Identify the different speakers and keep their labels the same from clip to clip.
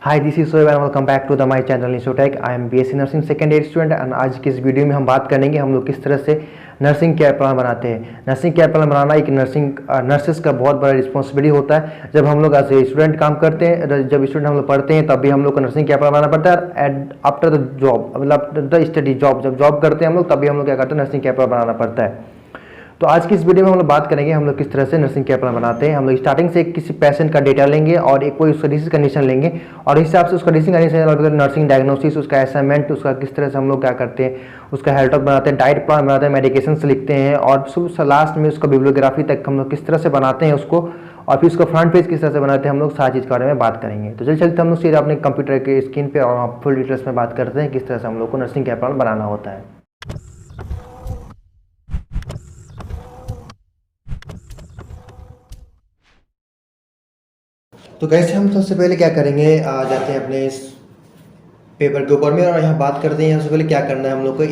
Speaker 1: Hi this is Shoaib and welcome back to the my channel इंस्योटेक। I am BSc nursing second year student and आज की इस video में हम बात करेंगे हम लोग किस तरह से नर्सिंग केयर प्लान बनाते हैं। नर्सिंग केयर प्लान बनाना एक नर्सेस का बहुत बड़ा रिस्पॉन्सिबिलिटी होता है। जब हम लोग एज ए स्टूडेंट काम करते हैं, जब स्टूडेंट हम लोग पढ़ते हैं, तब भी हम लोग को नर्सिंग केयर प्लान बनाना पड़ता है। एंड आफ्टर द जॉब मतलब द स्टडी जॉब, जब जॉब करते हैं हम लोग, तभी हम लोग क्या करते हैं, नर्सिंग केयर प्लान बनाना पड़ता है। तो आज की इस वीडियो में हम लोग बात करेंगे हम लोग किस तरह से नर्सिंग केयर प्लान बनाते हैं। हम लोग स्टार्टिंग से किसी पेशेंट का डेटा लेंगे और एक कोई उसका डिसीज कंडीशन लेंगे और इस हिसाब से उसका डिसीज कंडीशन, नर्सिंग डायग्नोसिस, उसका असाइनमेंट, उसका किस तरह से हम लोग क्या करते हैं, उसका हेल्थ बनाते हैं, डाइट प्लान बनाते हैं, मेडिकेशन लिखते हैं और लास्ट में उसका बिब्लियोग्राफी तक हम लोग किस तरह से बनाते हैं उसको, और फिर उसका फ्रंट पेज किस तरह से बनाते हैं, हम लोग सारी चीज़ के बारे में बात करेंगे। तो चलते हम लोग सीधे अपने कंप्यूटर के स्क्रीन पे और फुल डिटेल्स में बात करते हैं किस तरह से हम लोग को नर्सिंग केयर प्लान बनाना होता है। तो कैसे हम सबसे पहले क्या करेंगे, जाते हैं अपने इस पेपर के ऊपर में और यहाँ बात करते हैं। सबसे पहले क्या करना है हम लोग को,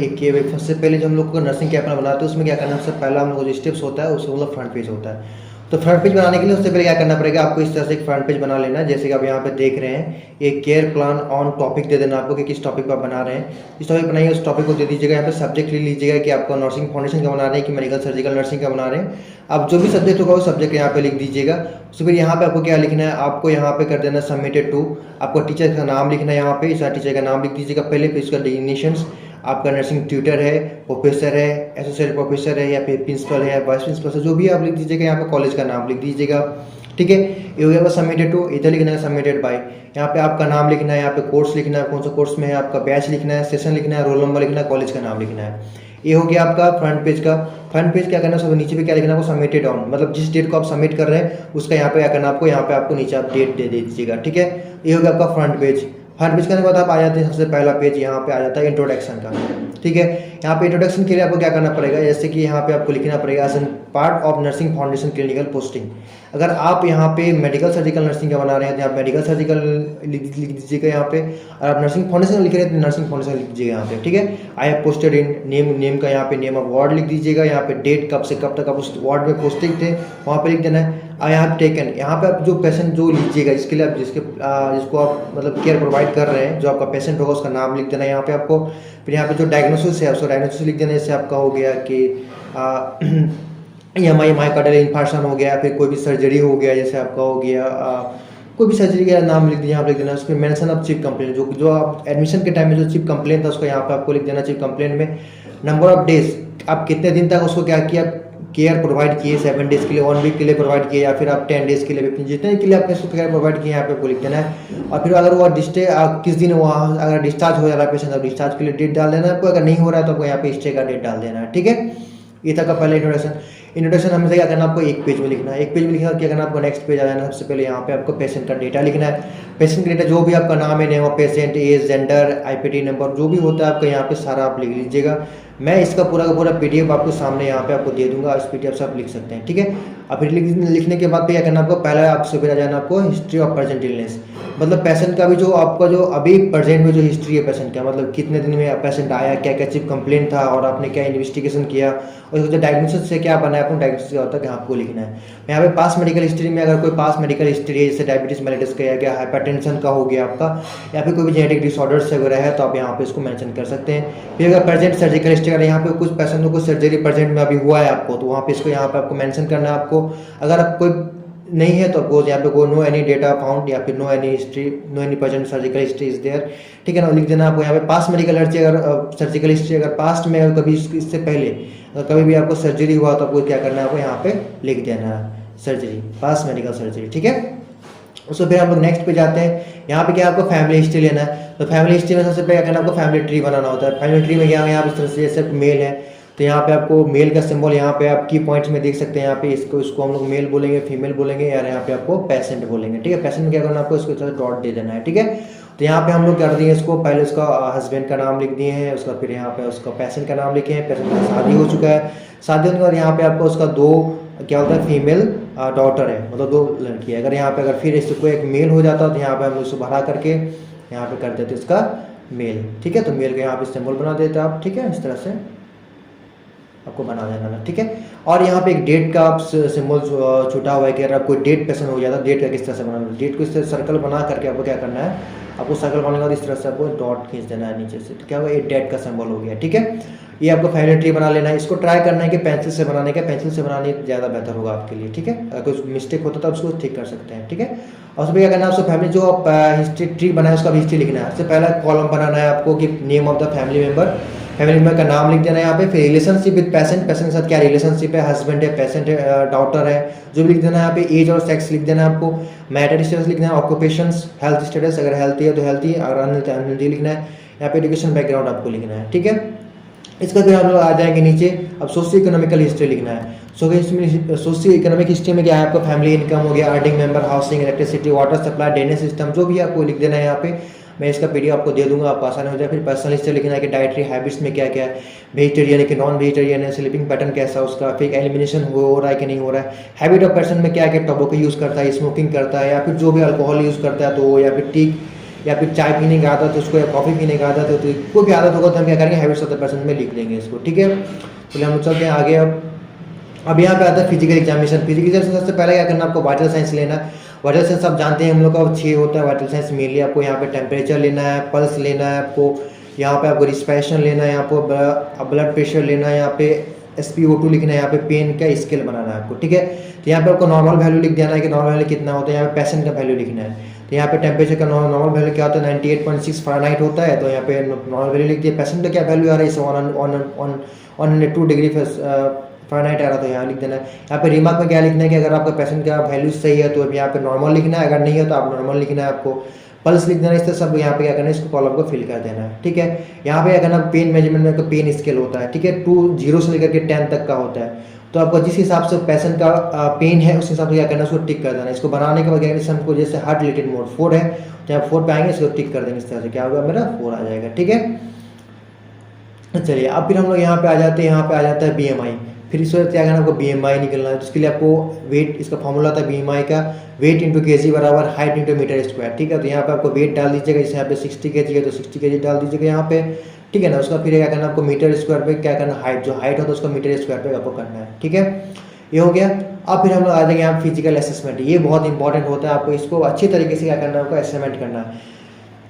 Speaker 1: सबसे पहले जो हम लोग को नर्सिंग केयर प्लान बनाते हैं उसमें क्या करना है, सबसे पहला हम लोग को जो स्टेप्स होता है उसमें मतलब फ्रंट पेज होता है। तो फ्रंट पेज बनाने के लिए सबसे पहले क्या करना पड़ेगा, आपको इस तरह से एक फ्रंट पेज बना लेना है। जैसे कि आप यहाँ पे देख रहे हैं, एक केयर प्लान ऑन टॉपिक दे देना आपको कि किस टॉपिक पर आप बना रहे हैं। जिस टॉपिक बनाइए उस टॉपिक को दे दीजिएगा। यहाँ पे सब्जेक्ट ले लीजिएगा कि आपको नर्सिंग फाउंडेशन का बना रहे हैं कि मेडिकल सर्जिकल नर्सिंग का बना रहे हैं। आप जो भी सब्जेक्ट होगा वो सब्जेक्ट यहाँ पे लिख दीजिएगा। उसके फिर यहाँ पे आपको क्या लिखना है, आपको यहाँ पे कर देना सबमिटेड टू। आपको टीचर का नाम लिखना है, यहाँ पे इस टीचर का नाम लिख दीजिएगा पहले, फिर उसका डिग्नेशंस, आपका नर्सिंग ट्यूटर है, प्रोफेसर है, एसोसिएट प्रोफेसर है या फिर प्रिंसिपल है, वाइस प्रिंसिपल है, जो भी आप लिख दीजिएगा। यहाँ पे कॉलेज का नाम लिख दीजिएगा। ठीक है, ये हो गया सबमिटेड टू। इधर लिखना है सबमिटेड बाय। यहाँ पे आपका नाम लिखना है, यहाँ पे कोर्स लिखना है, कौन सा कोर्स में है, आपका बैच लिखना है, सेशन लिखना है, रोल नंबर लिखना है, कॉलेज का नाम लिखना है। ये हो गया आपका फ्रंट पेज का। फ्रंट पेज क्या करना है, सब नीचे पे क्या लिखना है, आपको सबमिटेड ऑन, मतलब जिस डेट को आप सबमिट कर रहे हैं उसका यहाँ पे क्या करना है आपको, यहाँ पे आपको नीचे आप डेट दे दीजिएगा। ठीक है, ये हो गया आपका फ्रंट पेज। फ्रंट पेज करने के बाद आप आ जाते हैं, सबसे पहला पेज यहाँ पे आ जाता है इंट्रोडक्शन का। ठीक है, यहाँ पे इंट्रोडक्शन के लिए आपको क्या करना पड़ेगा, जैसे कि यहाँ पे आपको लिखना पड़ेगा as an part of nursing foundation clinical posting. अगर आप यहाँ पे मेडिकल सर्जिकल नर्सिंग का बना रहे हैं तो आप मेडिकल सर्जिकल लिख दीजिएगा यहाँ पे। और आप नर्सिंग फाउंडेशन लिख रहे हैं तो नर्सिंग फाउंडेशन लिख दीजिएगा यहाँ पे। ठीक है, I have posted in name का यहाँ पे नेम ऑफ वार्ड लिख दीजिएगा। यहाँ पे डेट कब से कब तक आप उस वार्ड में पोस्टिंग थे वहाँ पे लिख देना है। आई हैव टेकन, यहाँ पे आप जो पेशेंट जो लीजिएगा इसके लिए आप जिसको आप मतलब केयर प्रोवाइड कर रहे हैं, जो आपका पेशेंट होगा उसका नाम लिख देना है यहाँ पे आपको। फिर यहाँ पे जो डायग्नोसिस है उसका डायग्नोसिस लिख देना। जैसे आपका हो गया कि माइकार्डियल इन्फार्क्शन हो गया, फिर कोई भी सर्जरी हो गया, जैसे आपका हो गया कोई भी सर्जरी का नाम लिख दीजिए, यहाँ पे लिख देना। उसमें मेंशन ऑफ चीफ कंप्लेंट, जो आप एडमिशन के टाइम में जो चीफ कंप्लेंट था उसको यहाँ पे आपको लिख देना। चीफ कंप्लेंट में नंबर ऑफ डेज, आप कितने दिन तक उसको क्या किया, केयर प्रोवाइड किए, 7 डेज के लिए, 1 वीक के लिए प्रोवाइड किए, या फिर आप 10 डेज के लिए, जितने के लिए आपने उसको केयर प्रोवाइड किया यहाँ पे आपको लिख देना है। और फिर अगर वो किस दिन वहाँ अगर डिस्चार्ज हो जा रहा है पेशेंट, तो डिस्चार्ज के लिए डेट डाल देना है आपको। अगर नहीं हो रहा है तो आपको यहाँ पे स्टे का डेट डाल देना है। ठीक है, ये था का पहले इंट्रोडक्शन हमेशा क्या करना, आपको एक पेज में लिखना है। एक पेज में लिखना क्या करना, आपको नेक्स्ट पेज आ जाना। सबसे पहले यहाँ पे आपको पेशेंट का डेटा लिखना है। पेशेंट का डेटा जो भी आपका नाम है, name of patient, age, gender, IPT number, जो भी होता है आपका यहाँ पे सारा आप लिख लीजिएगा। मैं इसका पूरा का पूरा पीडीएफ आपको सामने यहाँ पे आपको दे दूंगा, इस पीडीएफ से आप लिख सकते हैं। ठीक है, अब फिर लिखने के बाद क्या करना आपको, पहला आपसे फिर आ जाना आपको हिस्ट्री ऑफ प्रेजेंट इलनेस, मतलब पेशेंट का भी जो आपका जो अभी प्रेजेंट में जो हिस्ट्री है पेशेंट का, मतलब कितने दिन में पेशेंट आया, क्या क्या चीफ कंप्लेंट था और आपने क्या इन्वेस्टिगेशन किया, और उसका डायग्नोसिस से क्या बना है, आपको डायग्नोसिस क्या होता है आपको लिखना है। यहाँ पे पास मेडिकल हिस्ट्री में अगर कोई पास मेडिकल हिस्ट्री है, जैसे डायबिटीज मेलिटस का या क्या हाइपरटेंशन का हो गया आपका, या फिर कोई भी जेनेटिक डिसऑर्डर्स वगैरह है, तो आप यहाँ पे इसको मेंशन कर सकते हैं। फिर अगर प्रेजेंट सर्जिकल हिस्ट्री, अगर यहाँ पे कुछ पेशेंटों को सर्जरी प्रेजेंट में अभी हुआ है आपको, तो वहाँ पे इसको यहाँ पे आपको मेंशन करना है आपको। अगर आप कोई नहीं है तो आपको यहाँ पे को नो एनी डेटा फाउंड, या फिर no any history, no any present surgical history is there. ठीक है ना, लिख देना आपको यहाँ पे पास्ट मेडिकल हिस्ट्री, अगर सर्जिकल हिस्ट्री अगर पास्ट में अगर कभी इससे पहले अगर कभी भी आपको सर्जरी हुआ तो आपको क्या करना है, आपको यहाँ पे लिख देना है सर्जरी, पास्ट मेडिकल सर्जरी। ठीक है, उसको फिर हम लोग नेक्स्ट पे जाते हैं। यहाँ पे क्या आपको फैमिली हिस्ट्री लेना है। तो फैमिली हिस्ट्री में सबसे पहले क्या करना, आपको फैमिली ट्री बनाना होता है। फैमिली ट्री में क्या यहाँ इस तरह से, जैसे मेल है तो यहाँ पे आपको मेल का सिंबल यहाँ पे आप की पॉइंट्स में देख सकते हैं। यहाँ पे इसको हम लोग मेल बोलेंगे, फीमेल बोलेंगे, या यहाँ पे आपको पेशेंट बोलेंगे। ठीक है, पेशेंट में क्या करना आपको, इसको डॉट दे देना है। ठीक है, तो यहाँ पे हम लोग कर दिए इसको, पहले उसका हस्बैंड का नाम लिख दिए हैं, उसका फिर यहाँ पे उसका पेशेंट का नाम लिखे हैं, पेशेंट की शादी हो चुका है, शादी होने के बाद यहाँ पे आपको उसका 2 क्या होता है, फीमेल डॉटर है, मतलब 2 लड़की है। अगर यहाँ पे अगर फिर इसको एक मेल हो जाता तो यहाँ पे हम इसको बढ़ा करके यहाँ पे कर देते इसका मेल। ठीक है, तो मेल का यहाँ पे सिंबल बना देते आप। ठीक है, इस तरह से आपको बना देना है, ठीक है। और यहाँ पे एक डेट का आप सिंबल छूटा हुआ है कि अगर आपको डेट पसंद हो जाता है, डेट का किस तरह से बनाना, डेट को इस तरह सर्कल बना करके आपको क्या करना है, आपको सर्कल बनाने के बाद इस तरह से आपको डॉट खींच देना है नीचे से, तो क्या होगा, ये डेट का सिंबल हो गया, ठीक है। ये आपको फैमिली ट्री बना लेना है। इसको ट्राई करना है कि पेंसिल से बनाने का, पेंसिल से बनाने ज़्यादा बेहतर होगा आपके लिए, ठीक है। अगर कुछ मिस्टेक होता है तो उसको ठीक कर सकते हैं, ठीक है। और उसमें क्या करना है, उसको फैमिली जो आप हिस्ट्री ट्री बनाए उसका हिस्ट्री लिखना है। सबसे पहला कॉलम बनाना है आपको कि name of the family member, family member का नाम लिख देना है यहाँ पे। फिर रिलेशनशिप विद पेशेंट, पेशेंट के साथ क्या रिलेशनशिप है, हस्बैंड है, पेशेंट है, डॉटर है, जो भी लिख देना है यहाँ पे। एज और सेक्स लिख देना है आपको। मैरिटल स्टेटस लिखना है, ऑक्यूपेशंस, हेल्थ स्टेटस, अगर हेल्थी है तो हेल्थी, अगर अनहेल्थी लिखना है। यहाँ पे एजुकेशन बैकग्राउंड आपको लिखना है, ठीक है। इसका फिर हम लोग आ जाएंगे नीचे, अब सोशियो इकोनॉमिकल हिस्ट्री लिखना है। सोशियो इकोनॉमिक हिस्ट्री में क्या है, आपका फैमिली इनकम हो गया, earning member, housing, electricity, water supply, drainage system, जो भी आपको लिख देना है यहाँ पे। मैं इसका पीडीएफ आपको दे दूंगा, आपको आसान हो जाए। फिर पर्सनल हिस्ट्री लिखना है कि डाइटरी हैबिट्स में क्या क्या है, वेजिटेरियन है कि नॉन वेजिटेरियन है, स्लीपिंग पैटर्न कैसा है उसका, फिर एलिमिनेशन हो रहा है कि नहीं हो रहा है, हैबिट ऑफ पर्सन में क्या क्या टोबैको यूज़ करता है, स्मोकिंग करता है, या फिर जो भी अल्कोहल यूज़ करता है तो, या फिर टी, या फिर चाय पीने की आदत है उसको, या कॉफ़ी पीने की आदत है, तो कोई भी आदत होगा तो हम क्या करेंगे, हैबिट्स ऑफ द पर्सन में लिख देंगे इसको, ठीक है। चलिए हम चलते हैं आगे। अब यहाँ पे आता है फिजिकल एग्जामिनेशन। फिजिकल एग्जामिनेशन सबसे पहले क्या करना है, आपको वाइटल साइंस लेना है। वाइटल साइंस आप जानते हैं हम लोग का 6 होता है वाइटल साइंस मेनली। आपको यहाँ पे टेम्परेचर लेना है, पल्स लेना है आपको, यहाँ पे आपको रिस्पिरेशन लेना है, यहाँ पे ब्लड प्रेशर लेना है, यहाँ पे SpO2 लिखना है, यहाँ पे पेन का स्केल बनाना है आपको, ठीक है। तो यहाँ पे आपको नॉर्मल वैल्यू लिख देना है कि नॉर्मल वैल्यू कितना होता है, यहाँ पे पेशेंट का वैल्यू लिखना है। तो यहाँ पे टेम्परेचर का नॉर्मल वैल्यू क्या होता है, 98.6 फ़ारेनहाइट होता है, तो यहाँ पे नॉर्मल वैल्यू लिख दिया। पेशेंट का क्या वैल्यू आ रहा है, इस 102 डिग्री फ़ारेनहाइट आ रहा, तो यहाँ लिख देना है। यहाँ पे रिमार्क में क्या लिखना है कि अगर आपका पेशेंट का वैल्यू सही है तो यहाँ पे नॉर्मल लिखना है, अगर नहीं है तो आप नॉर्मल लिखना है आपको। पल्स लिख देना, इस तरह सब यहाँ पे क्या करना है, इसको कॉलम को फिल कर देना है, ठीक है। यहाँ पे क्या करना, पेन मेजरमेंट में पेन स्केल होता है, ठीक है, 0 से लेकर के 10 तक का होता है। तो आपको जिस हिसाब से पेशेंट का पेन है उस हिसाब से क्या करना है, उसको टिक कर देना है। इसको बनाने के बाद क्या करना है, हमको जैसे हार्ट रिलेटेड मोड 4 है, तो यहाँ 4 पे आएंगे, इसको टिक कर देंगे, इस तरह से क्या होगा, मेरा 4 आ जाएगा, ठीक है। चलिए अब फिर हम लोग यहाँ पे आ जाते हैं, यहाँ पे आ जाता है BMI। फिर इस वजह से क्या करना है, आपको BMI निकलना है। तो इसके लिए आपको वेट, इसका फॉर्मूला था BMI का, वेट इंटू kg बराबर हाइट इंटू मीटर स्क्वायर, ठीक है। तो यहाँ पे आपको वेट डाल दीजिएगा, जैसे यहाँ पे 60 kg है तो 60 kg डाल दीजिएगा यहाँ पे, ठीक है ना। उसका फिर क्या करना है, आपको मीटर स्क्वायर पे क्या करना, हाइट जो हाइट होता है उसको मीटर स्क्वायर पे आपको करना है, ठीक है। ये हो गया। अब फिर हम लोग आ जाएंगे यहाँ फिजिकल असेसमेंट। ये बहुत इंपॉर्टेंट होता है, आपको इसको अच्छी तरीके से क्या करना है, आपको असेसमेंट करना है,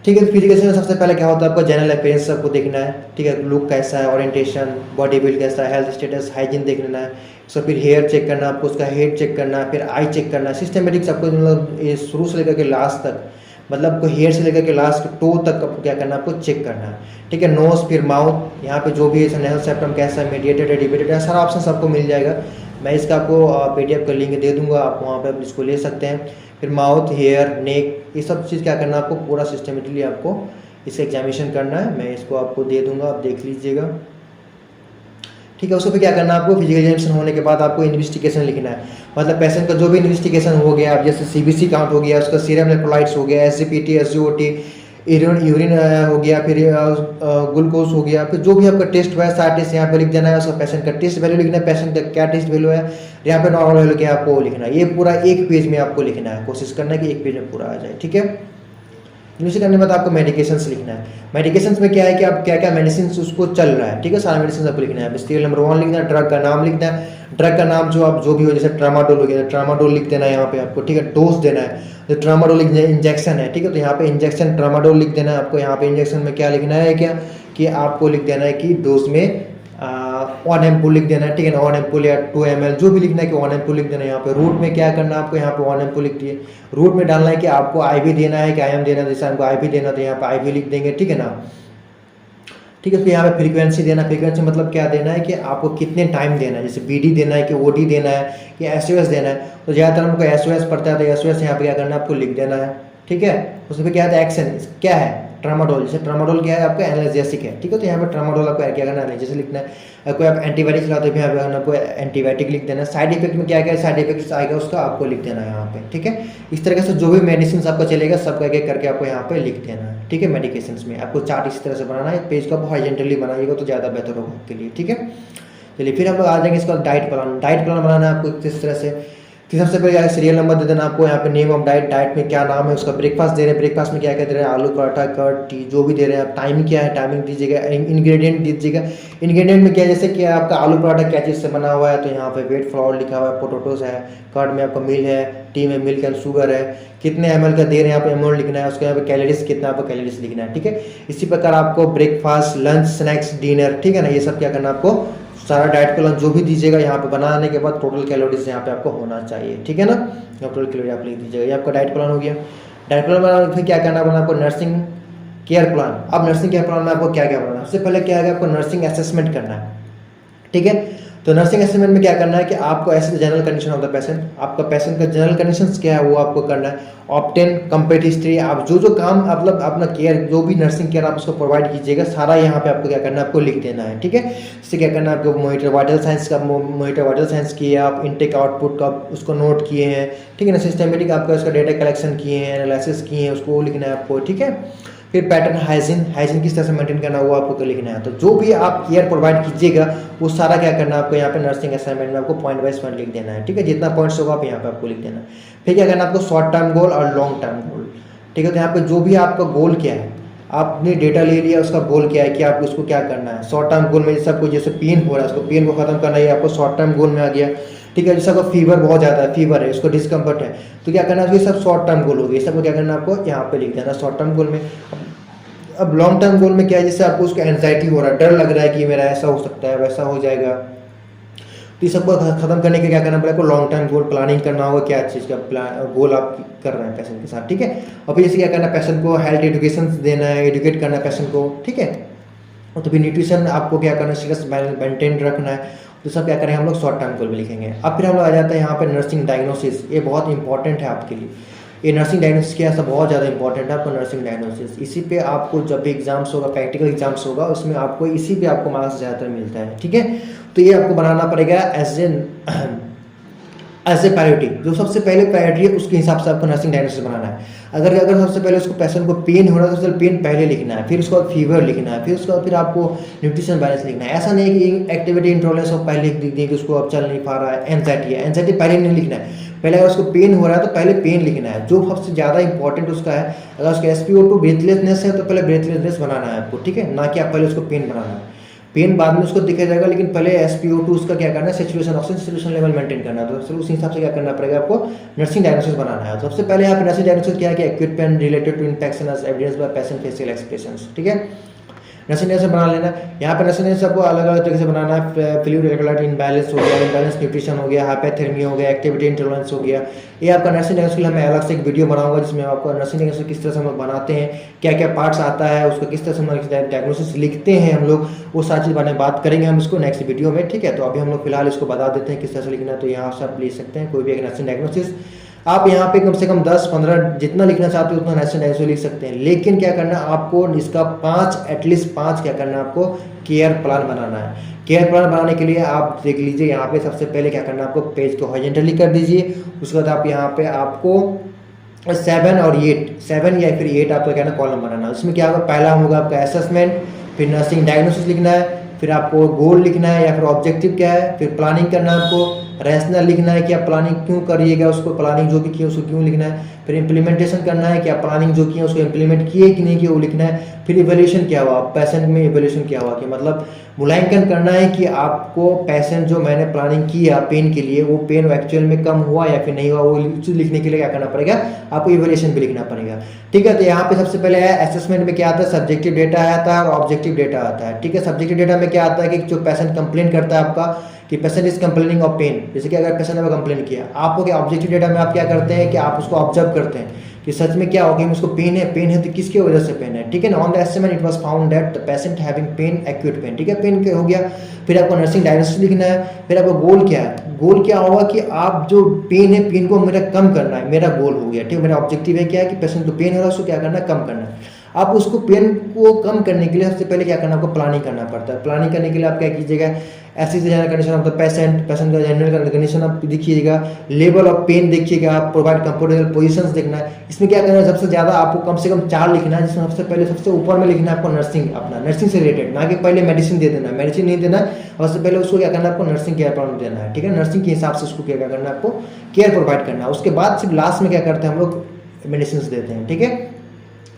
Speaker 1: ठीक है। तो फिजिकल में सबसे पहले क्या होता है, आपको जनरल अपीयरेंस आपको देखना है, ठीक है, लुक कैसा है, ओरिएंटेशन, बॉडी बिल्ड कैसा है, हेल्थ स्टेटस, हाइजीन देखना है। उसका फिर हेयर चेक करना है आपको, उसका हेड चेक करना है, फिर आई चेक करना है। सिस्टमेटिक्स आपको मतलब ये शुरू से लेकर के लास्ट तक, मतलब आपको हेयर से लेकर के लास्ट टो तक आपको क्या करना है, आपको चेक करना है, ठीक है। नोज, फिर माउथ, यहाँ पे जो भी है नेजल सेप्टम कैसा है, मीडिएटेड है, डिविएटेड है, सारा ऑप्शन आपको मिल जाएगा। मैं इसका आपको PDF का लिंक दे दूंगा, आप वहाँ पे इसको ले सकते हैं। फिर माउथ, हेयर, नेक, ये सब चीज़ क्या करना है आपको, पूरा सिस्टमेटिकली आपको इसे एग्जामिनेशन करना है। मैं इसको आपको दे दूंगा, आप देख लीजिएगा, ठीक है। उसको फिर क्या करना है आपको, फिजिकल एग्जामिनेशन होने के बाद आपको इन्वेस्टिगेशन लिखना है। मतलब पेशेंट का जो भी इन्वेस्टिगेशन हो गया, अब जैसे CBC काउंट हो गया, उसका सीरम इलेक्ट्रोलाइट्स हो गया, SGPT, SGOT, यूरिन हो गया, फिर ग्लूकोज हो गया, फिर जो भी आपका टेस्ट हुआ है सारा टेस्ट यहाँ पे लिख देना है। उसका पेशेंट का टेस्ट वैल्यू लिखना है, पेशेंट का क्या टेस्ट वैल्यू है, यहाँ पे नॉर्मल वैल्यू क्या आपको लिखना है। ये पूरा एक पेज में आपको लिखना है, कोशिश करना है कि एक पेज में पूरा आ जाए, ठीक है। इन्वेस्ट करने के बाद आपको मेडिकेशंस लिखना है। मेडिकेशंस में क्या है कि आप क्या क्या मेडिसिन उसको चल रहा है, ठीक है, सारा मेडिसिन आपको लिखना है। सीरियल नंबर 1 लिखना है, ड्रग का नाम लिखना है, ड्रग का नाम जो आप जो भी हो, जैसे ट्रामाडोल हो गया, ट्रामाडोल लिख देना है यहाँ पे आपको, ठीक है। डोज देना है, जो ट्रामाडोल इंजेक्शन है, ठीक है, तो यहाँ पे इंजेक्शन ट्रामाडोल लिख देना है आपको। यहाँ पे इंजेक्शन में क्या लिखना है, क्या कि आपको लिख देना है कि डोज में 1 एम्पूल लिख देना है, ठीक है ना, 1 एम्पूल या 2 ml जो भी लिखना है कि 1 एम्पूल लिख देना है। यहाँ पे रूट में क्या करना है आपको, यहाँ पे 1 एम्पूल लिख दिए। रूट में डालना है कि आपको IV देना है कि IM देना है, जैसे हमको IV देना तो यहाँ पे IV लिख देंगे, ठीक है ना, ठीक है। फिर यहाँ पे फ्रीक्वेंसी देना, फ्रीक्वेंसी मतलब क्या देना है कि आपको कितने टाइम देना है, जैसे BD देना है कि OD देना है कि SOS देना है। तो ज़्यादातर हमको SOS पड़ता है, तो SOS यहाँ पे क्या करना है, आपको लिख देना है, ठीक है। उसमें क्या है, एक्शन क्या है, ट्रामाडोल, जैसे ट्रामाडोल क्या है आपका, एनाल्जेसिक है, ठीक है। तो यहाँ पे ट्रामाडोल आपको क्या करना है, जैसे लिखना है। कोई आप एंटीबायोटिक खिलाते हैं, यहाँ पे आपको एंटीबायोटिक लिख देना है। साइड इफेक्ट में क्या क्या साइड इफेक्ट्स आएगा उसका आपको लिख देना है यहाँ पे, ठीक है। इस तरीके से जो भी मेडिसिन आपका चलेगा सब एक एक करके आपको यहाँ पे लिख देना है, ठीक है। मेडिकेशंस में आपको चार्ट इस तरह से बनाना है, पेज को हॉरिजॉन्टली बनाइएगा तो ज़्यादा बेहतर होगा आपके लिए, ठीक है। चलिए फिर हम लोग आ जाएंगे इसका डाइट प्लान। डाइट प्लान बनाना है आपको इस तरह से। कि सबसे पहले सीरियल नंबर दे देना आपको, यहाँ पे नेम ऑफ डाइट, डाइट में क्या नाम है उसका, ब्रेकफास्ट दे रहे हैं, ब्रेकफास्ट में क्या क्या दे रहे हैं, आलू पराठा, कर्ड, टी, जो भी दे रहे हैं आप, टाइम क्या है टाइमिंग दीजिएगा, इंग्रेडिएंट दीजिएगा। इंग्रेडिएंट में क्या जैसे कि आपका आलू पराठा क्या चीज़ से बना हुआ है, तो यहाँ पे व्हीट फ्लोर लिखा हुआ है, पोटोटोस है, कर्ड में आपका मिल है, टी में मिल्क एंड शुगर है, कितने ml का दे रहे हैं आप अमाउंट लिखना है, उसके यहाँ पे कैलोरीज कितना आपको कैलोरीज लिखना है, ठीक है। इसी प्रकार आपको ब्रेकफास्ट, लंच, स्नैक्स, डिनर, ठीक है ना, ये सब क्या करना है आपको, सारा डाइट प्लान जो भी दीजिएगा यहाँ पे बनाने के बाद टोटल कैलोरीज यहाँ पे आपको होना चाहिए, ठीक है ना। टोटल कैलोरी आप लिख दीजिएगा, ये आपका डाइट प्लान हो गया। डाइट प्लान बनाने फिर क्या करना है आपको, नर्सिंग केयर प्लान। अब नर्सिंग केयर प्लान में आपको क्या क्या बनाना है, सबसे पहले क्या है आपको नर्सिंग असेसमेंट करना है, ठीक है। तो नर्सिंग असेसमेंट में क्या करना है कि आपको ऐसे general condition of the patient, आपका पेशेंट का जनरल कंडीशंस क्या है वो आपको करना है, ऑब्टेन कंप्लीट हिस्ट्री, आप जो जो काम मतलब अपना केयर जो भी नर्सिंग केयर आप उसको प्रोवाइड कीजिएगा सारा यहाँ पे आपको क्या करना है, आपको लिख देना है, ठीक है। इससे क्या करना है आपको मॉनिटर वाइटल साइंस का, मॉनिटर वाइटल साइंस किए आप, इनटेक आउटपुट का उसको नोट किए हैं, ठीक है ना, सिस्टमेटिक आपका उसका डेटा कलेक्शन किए हैं, एनालिसिस किए हैं, उसको लिखना है आपको, ठीक है। फिर पैटर्न हाइजीन किस तरह से मेंटेन करना है वो आपको लिखना है। तो जो भी आप केयर प्रोवाइड कीजिएगा वो सारा क्या करना है आपको यहाँ पे नर्सिंग असाइनमेंट में आपको पॉइंट वाइज पॉइंट लिख देना है, ठीक है। जितना पॉइंट्स होगा आप यहाँ पे आपको लिख देना है। फिर क्या करना है आपको शॉर्ट टर्म गोल और लॉन्ग टर्म गोल, ठीक है। तो यहाँ पे जो भी आपका गोल क्या है, आपने डेटा ले लिया उसका गोल क्या है कि आपको उसको क्या करना है। शॉर्ट टर्म गोल में सबको जैसे पेन हो रहा है उसको पेन को खत्म करना है, आपको शॉर्ट टर्म गोल में आ गया, ठीक है। जैसे आपको फीवर बहुत ज़्यादा है, फीवर है, उसको डिस्कम्फर्ट है, तो क्या करना है, ये सब शॉर्ट टर्म गोल हो गए, सबको क्या करना है आपको यहाँ पे लिख देना शॉर्ट टर्म गोल में। अब लॉन्ग टर्म गोल में क्या है, जैसे आपको उसको एंजाइटी हो रहा है, डर लग रहा है कि मेरा ऐसा हो सकता है वैसा हो जाएगा, तो ये सबको खत्म करने के क्या करना पड़ेगा आपको, लॉन्ग टर्म गोल प्लानिंग करना होगा, क्या चीज़ का गोल आप कर रहे हैं पेशेंट के साथ, ठीक है। और फिर जैसे क्या करना है पेशेंट को हेल्थ एजुकेशन देना है, एजुकेट करना है पेशेंट को, ठीक है। तो फिर न्यूट्रिशन आपको क्या करना है, स्टेटस मेंटेन रखना है, तो सब क्या करेंगे हम लोग शॉर्ट टर्म गोल में लिखेंगे। अब फिर हम लोग आ जाते हैं यहाँ पे नर्सिंग डायग्नोसिस, ये बहुत इंपॉर्टेंट है आपके लिए। ये नर्सिंग डायग्नोसिस क्या है, बहुत ज़्यादा इंपॉर्टेंट है आपको नर्सिंग डायग्नोसिस। इसी पे आपको जब भी एग्जाम्स होगा, प्रैक्टिकल एग्जाम्स होगा, उसमें आपको इसी पे आपको मार्क्स ज़्यादातर मिलता है, ठीक है। तो ये आपको बनाना पड़ेगा एज ए प्रायोरिटी, जो सबसे पहले प्रायोरिटी है उसके हिसाब से आपको नर्सिंग डायग्नोसिस बनाना है। अगर सबसे पहले उसको पेशेंट को पेन हो रहा है तो सबसे पेन पहले लिखना है, फिर उसके बाद फीवर लिखना है, फिर उसके बाद फिर आपको न्यूट्रिशन बैलेंस लिखना है। ऐसा नहीं है कि एक्टिविटी इंटॉलरेंस हो पहले लिख दिए कि उसको अब चल नहीं पा रहा है, एंजाइटी है, एंजाइटी पहले नहीं लिखना है। पहले अगर उसको पेन हो रहा है तो पहले पेन लिखना है, जो सबसे ज़्यादा इंपॉर्टेंट उसका है। अगर उसका SpO2 ब्रेथलेसनेस है तो पहले ब्रेथलेसनेस बनाना है आपको, ठीक है, ना कि आप पहले उसको पेन बनाना है। पेन बाद में उसको दिखा जाएगा, लेकिन पहले SpO2 उसका क्या करना है, saturation oxygen saturation level maintain करना है। तो उस हिसाब से क्या करना पड़ेगा आपको, नर्सिंग डायग्नोसिस बनाना है। तो सबसे पहले यहाँ पे नर्सिंग डायग्नोसिस क्या है कि acute pain related to infection as evidence by patient facial expressions, ठीक है। नर्सिंग डायग्नोसिस बना लेना। यहाँ पे नर्सिंग डायग्नोसिस आपको अलग अलग तरीके से बनाना है। फ्लूइड इरेगुलरिटी इनबैलेंस हो गया, इनबैलेंस न्यूट्रिशन हो गया, हाइपोथर्मिया हो गया, एक्टिविटी इंटॉलरेंस हो गया। ये आपका नर्सिंग डायग्नोसिस के लिए मैं अलग से एक वीडियो बनाऊंगा जिसमें आपको नर्सिंग डायग्नोसिस किस तरह से हम लोग बनाते हैं, क्या क्या पार्ट्स आता है, उसको किस तरह से हम डायग्नोसिस लिखते हैं हम लोग, वो सारी चीज़ बारे में बात करेंगे हम इसको नेक्स्ट वीडियो में, ठीक है। तो अभी हम लोग फिलहाल इसको बता देते हैं किस तरह से लिखना है। तो यहाँ से आप लिख सकते हैं कोई भी एक नर्सिंग डायग्नोसिस, आप यहाँ पे कम से कम 10-15 जितना लिखना चाहते हो उतना नर्सिंग डायग्नोसिस लिख सकते हैं। लेकिन क्या करना है आपको, इसका 5 एटलीस्ट 5 क्या करना है आपको, केयर प्लान बनाना है। केयर प्लान बनाने के लिए आप देख लीजिए यहाँ पे सबसे पहले क्या करना है आपको, पेज को हॉरिजॉन्टली कर दीजिए। उसके बाद आप यहाँ पे आपको 7 और 8, 7 या फिर 8 आपको क्या ना कॉलम बनाना है। उसमें क्या होगा, पहला होगा आपका असेसमेंट, फिर नर्सिंग डायग्नोसिस लिखना है, फिर आपको गोल लिखना है या फिर ऑब्जेक्टिव क्या है, फिर प्लानिंग करना है आपको, रैशनल लिखना है कि आप प्लानिंग क्यों करिएगा, उसको प्लानिंग जो भी किए उसको क्यों लिखना है, फिर इम्प्लीमेंटेशन करना है कि आप प्लानिंग जो किए उसको इम्प्लीमेंट किए कि नहीं किए वो लिखना है, फिर इवैल्यूएशन क्या हुआ, पेशेंट में इवैल्यूएशन क्या हुआ कि मतलब मूल्यांकन करना है कि आपको पेशेंट जो मैंने प्लानिंग किया पेन के लिए वो पेन एक्चुअल में कम हुआ या फिर नहीं हुआ, वो चीज़ लिखने के लिए क्या करना पड़ेगा आपको, इवैल्यूएशन भी लिखना पड़ेगा, ठीक है। तो यहाँ पे सबसे पहले है असेसमेंट में क्या आता है, सब्जेक्टिव डेटा आता है और ऑब्जेक्टिव डेटा आता है, ठीक है। सब्जेक्टिव डेटा में क्या आता है कि जो पेशेंट कंप्लेन करता है आपका कि patient is complaining of pain, जैसे कि अगर पेशेंट ने कंप्लेन किया आपको, क्या ऑब्जेक्टिव डेटा में आप क्या करते हैं कि आप उसको ऑब्जर्व करते हैं कि सच में क्या हो कि उसको पेन है तो किसकी वजह से पेन है, ठीक है ना। On the estimate it was found that the patient having pain, acute pain, ठीक है, पेन हो गया। फिर आपको नर्सिंग डायग्नोसिस लिखना है। फिर आपका गोल क्या है, गोल क्या होगा कि आप जो पेन है पेन को मेरा कम करना है, मेरा गोल हो गया, ठीक है। मेरा ऑब्जेक्टिव है क्या है कि पेशेंट को पेन हो रहा है उसको क्या करना है, कम करना है। आप उसको पेन को कम करने के लिए सबसे पहले क्या करना, आपको प्लानिंग करना पड़ता है। प्लानिंग करने के लिए आप क्या कीजिएगा, ऐसी general condition of the patient का जनरल कंडीशन आप देखिएगा, लेवल ऑफ पेन देखिएगा, आप प्रोवाइड कंफर्टेबल पोजीशंस देखना है। इसमें क्या करना है, सबसे ज़्यादा आपको कम से कम 4 लिखना है, जिसमें सबसे पहले सबसे ऊपर में लिखना है आपको नर्सिंग, अपना नर्सिंग से रिलेटेड, ना कि पहले मेडिसिन दे देना, मेडिसिन नहीं देना है, और सबसे पहले उसको क्या करना है, आपको नर्सिंग केयर प्लान देना है, ठीक है। नर्सिंग के हिसाब से उसको क्या करना है, आपको केयर प्रोवाइड करना है। उसके बाद सिर्फ लास्ट में क्या करते हैं हम लोग, मेडिसिन देते हैं, ठीक है।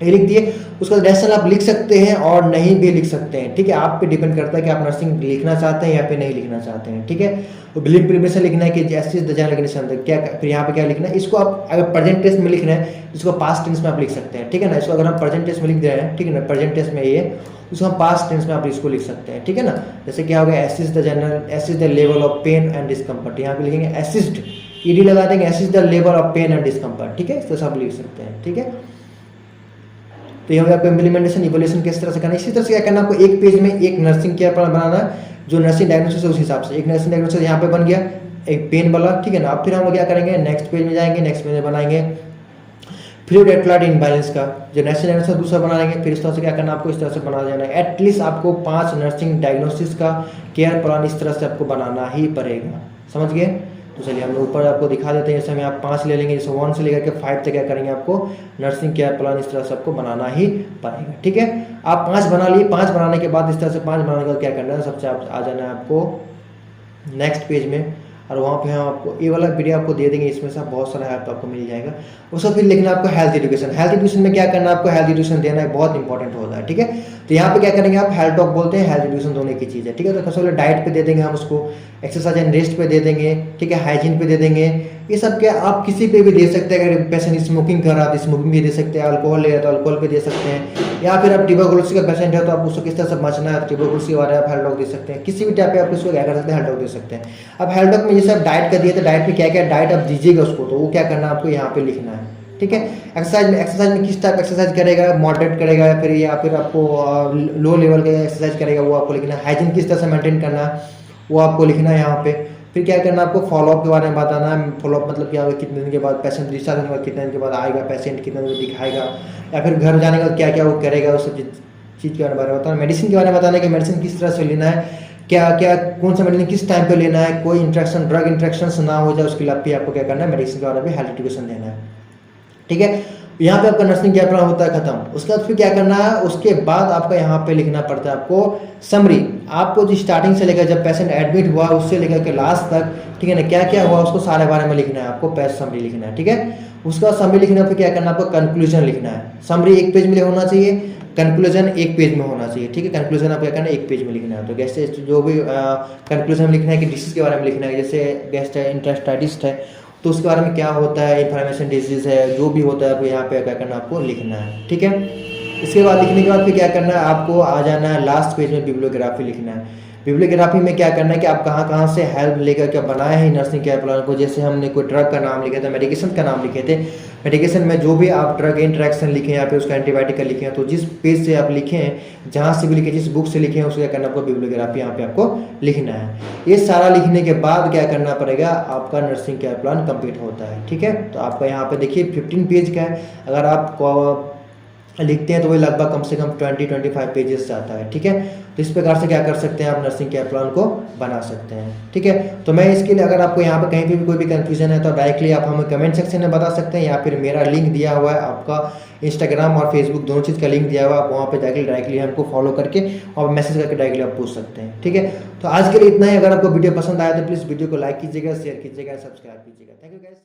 Speaker 1: ये लिख दिए, उसका रेशन आप लिख सकते हैं और नहीं भी लिख सकते हैं, ठीक है। आप पे डिपेंड करता है कि आप नर्सिंग लिखना चाहते हैं या फिर नहीं लिखना चाहते हैं, ठीक है। तो बिलीव प्रिपरेशन लिखना है कि जैसे क्या, फिर यहाँ पे क्या लिखना है, इसको आप अगर प्रेजेंट टेंस में लिखना है, इसको पास्ट टेंस में आप लिख सकते हैं, ठीक है ना। इसको अगर हम प्रेजेंट टेंस में लिख दे रहे हैं, ठीक है ना, प्रेजेंट टेंस में ये, उसको हम पास्ट टेंस में आप इसको लिख सकते हैं, ठीक है ना। जैसे क्या होगा, assist the general, assist the level of pain and discomfort, यहाँ पे लिखेंगे एसिस्ट, ईडी लगा देंगे, assist the level of pain and discomfort, ठीक है। इस तरह से आप लिख सकते हैं, ठीक है। तो ये हो गया आपको इम्प्लीमेंटेशन, इवोल्यूशन किस तरह से करना है। इसी तरह से क्या करना है, आपको एक पेज में एक नर्सिंग केयर प्लान बनाना है, जो नर्सिंग डायग्नोसिस है उस हिसाब से। एक नर्सिंग डायग्नोसिस यहाँ पे बन गया, एक पेन वाला, ठीक है ना। अब फिर हम लोग क्या करेंगे, नेक्स्ट पेज में जाएंगे, नेक्स्ट पेज में बनाएंगे फ्लूइड इलेक्ट्रोलाइट इम्बैलेंस का जो नर्सिंग डायग्नोसिस दूसरा बना लेंगे। फिर इस तरह से क्या करना, आपको इस तरह से बना देना है। एटलीस्ट आपको 5 नर्सिंग डायग्नोसिस का केयर प्लान इस तरह से आपको बनाना ही पड़ेगा, समझ गए। तो चलिए हम लोग ऊपर आपको दिखा देते हैं। जैसे में आप 5 ले लेंगे, जैसे 1 से लेकर के 5 तक क्या करेंगे, आपको नर्सिंग केयर प्लान इस तरह से आपको बनाना ही पड़ेगा, ठीक है। आप 5 बना लिए, 5 बनाने के बाद इस तरह से 5 बनाने के बाद क्या करना है, सबसे आप आ जाना है आपको नेक्स्ट पेज में, और वहाँ पे हम आपको ये वाला वीडियो आपको दे देंगे, इसमें से बहुत सारा हेल्प आपको मिल जाएगा। उसको फिर लिखना आपको हेल्थ एजुकेशन। हेल्थ एजुकेशन में क्या करना है, आपको हेल्थ एजुकेशन देना है, बहुत इंपॉर्टेंट होता है, ठीक है। तो यहाँ पे क्या करेंगे, आप हेल्थ टॉक बोलते हैं, हेल्थ एजुकेशन दोनों की चीज़ है, ठीक है। तो सबसे पहले डाइट पे दे देंगे हम उसको, एक्सरसाइज एंड रेस्ट पे दे देंगे, ठीक है, हाइजीन पे दे देंगे। ये सब क्या आप किसी पे भी दे सकते हैं। अगर पेशेंट स्मोकिंग कर रहा है तो स्मोकिंग भी दे सकते हैं, अल्कोहल ले रहा है तो अल्कोहल पे दे सकते हैं, या फिर आप ट्यूबरकुलोसिस का पेशेंट है तो आप उसको किस तरह से बचना है, ट्यूबरकुलोसिस के बारे में आप हेल्थ टॉक दे सकते हैं। किसी भी टाइप पे आप उसको क्या कर सकते हैं, हेल्थ टॉक दे सकते हैं। अब हेल्थ टॉक में जैसे आप डाइट का दिए तो डाइट में क्या क्या डाइट आप दीजिएगा उसको, तो वो क्या करना है, आपको यहाँ पे लिखना है, ठीक है। एक्सरसाइज में किस टाइप एक्सरसाइज करेगा, मॉडरेट करेगा या फिर आपको लो लेवल का एक्सरसाइज करेगा, वो आपको लिखना है। हाइजीन किस तरह से मेंटेन करना है, वो आपको लिखना है यहाँ पे। फिर क्या करना है, आपको फॉलोअप के बारे में बताना है। फॉलोअप मतलब क्या होगा, कितने दिन के बाद पेशेंट डिस्चार्ज होने के बाद कितने दिन के बाद आएगा पेशेंट, कितने दिन दिखाएगा, या फिर घर जाने का क्या क्या वो करेगा, उस सब चीज़ के बारे में बताना। मेडिसिन के बारे में बताना कि मेडिसिन किस तरह से लेना है, क्या क्या कौन सा मेडिसिन किस टाइम पे लेना है, कोई इंट्रैक्शन ड्रग इंट्रैक्शन ना हो जाए, उसके लिए भी आपको क्या करना है, मेडिसिन के बारे में हेल्थ एजुकेशन देना है, ठीक है। यहाँ पे आपका नर्सिंग केयर प्लान होता है खत्म। उसके बाद फिर क्या करना है, उसके बाद आपका यहाँ पे लिखना पड़ता है आपको समरी। आपको जो स्टार्टिंग से लेकर जब पेशेंट एडमिट हुआ उससे लेकर के लास्ट तक, ठीक है ना, क्या क्या हुआ उसको सारे बारे में लिखना है, आपको पेज समरी लिखना है, ठीक है। उसका समरी लिखना है, फिर क्या करना है, आपको कंक्लूजन लिखना है। समरी 1 पेज में होना चाहिए, कंक्लूजन 1 पेज में होना चाहिए, ठीक है। कंक्लूजन आप क्या करना है, 1 पेज में लिखना है। तो जैसे जो भी कंक्लूजन में लिखना है कि डिसीज के बारे में लिखना है, जैसे गैस्ट्राइटिस है तो उसके बारे में क्या होता है, इन्फ्लेमेशन डिजीज है, जो भी होता है आपको यहाँ पे क्या करना है, आपको लिखना है, ठीक है। इसके बाद लिखने के बाद फिर क्या करना है, आपको आ जाना है लास्ट पेज में बिब्लियोग्राफी लिखना है। बिब्लियोग्राफी में क्या करना है कि आप कहाँ कहाँ से हेल्प लेकर के बनाए हैं नर्सिंग केयर प्लान को। जैसे हमने कोई ड्रग का नाम लिखे थे, मेडिकेशन का नाम लिखे थे, मेडिकेशन में जो भी आप ड्रग इंट्रैक्शन लिखे हैं या फिर उसका एंटीबायोटिक का लिखे हैं, तो जिस पेज से आप लिखे हैं, जहाँ से भी लिखे, जिस बुक से लिखे हैं, उसको क्या करना है, आपको बिब्लियोग्राफी यहाँ पे आपको लिखना है। ये सारा लिखने के बाद क्या करना पड़ेगा, आपका नर्सिंग केयर प्लान कंप्लीट होता है, ठीक है। तो आपका यहाँ पे देखिए 15 पेज का है। अगर आप लिखते हैं तो वही लगभग कम से कम 20-25 पेजेस जाता है, ठीक है। तो इस प्रकार से क्या कर सकते हैं, आप नर्सिंग केयर प्लान को बना सकते हैं, ठीक है। तो मैं इसके लिए अगर आपको यहाँ पे कहीं पे भी कोई भी कंफ्यूजन है तो डायरेक्टली आप हमें कमेंट सेक्शन में बता सकते हैं, या फिर मेरा लिंक दिया हुआ है आपका इंस्टाग्राम और फेसबुक दोनों चीज़ का लिंक दिया हुआ है, आप वहाँ पे डायरेक्टली हमको फॉलो करके और मैसेज करके डायरेक्टली आप पूछ सकते हैं, ठीक है। तो आज के लिए इतना ही। अगर आपको वीडियो पसंद आया तो प्लीज़ वीडियो को लाइक कीजिएगा, शेयर कीजिएगा, सब्सक्राइब कीजिएगा। Thank you guys.